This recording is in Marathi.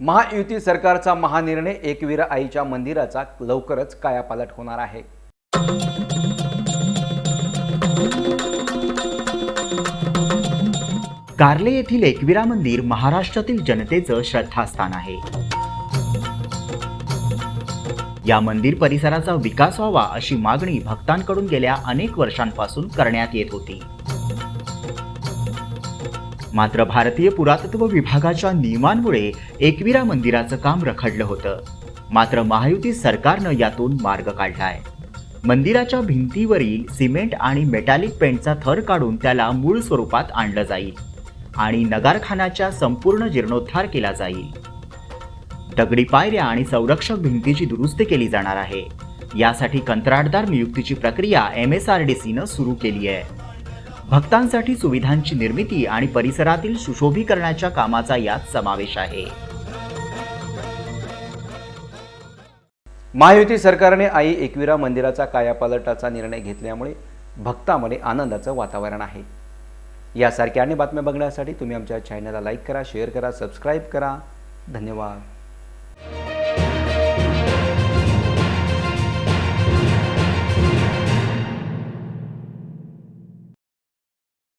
महायुती सरकारचा महानिर्णय एकविरा आईच्या मंदिराचा लवकरच कायापालट होणार आहे। कार्ले येथील एकविरा मंदिर महाराष्ट्रातील जनतेचं श्रद्धास्थान आहे। या मंदिर परिसराचा विकास व्हावा अशी मागणी भक्तांकडून गेल्या अनेक वर्षांपासून करण्यात येत होती। मात्र भारतीय पुरातत्व विभागाच्या नियमांमुळे एकविरा मंदिराचं काम रखडलं होतं। मात्र महायुती सरकारनं यातून मार्ग काढलाय। मंदिराच्या भिंतीवरील सिमेंट आणि मेटॅलिक पेंटचा थर काढून त्याला मूळ स्वरूपात आणलं जाईल आणि नगारखान्याच्या संपूर्ण जीर्णोद्धार केला जाईल। दगडी पायऱ्या आणि संरक्षक भिंतीची दुरुस्ती केली जाणार आहे। यासाठी कंत्राटदार नियुक्तीची प्रक्रिया MSRDCनं सुरू केली आहे। भक्तांसाठी सुविधांची निर्मिती आणि परिसरातील सुशोभीकरणाच्या कामाचा यात समावेश आहे। महायुती सरकारने आई एकविरा मंदिराचा कायापालटाचा निर्णय घेतल्यामुळे भक्तांमध्ये आनंदाचं वातावरण आहे। यासारख्या अनेक बातम्या बघण्यासाठी तुम्ही आमच्या चॅनलला लाईक करा, शेअर करा, सबस्क्राईब करा। धन्यवाद।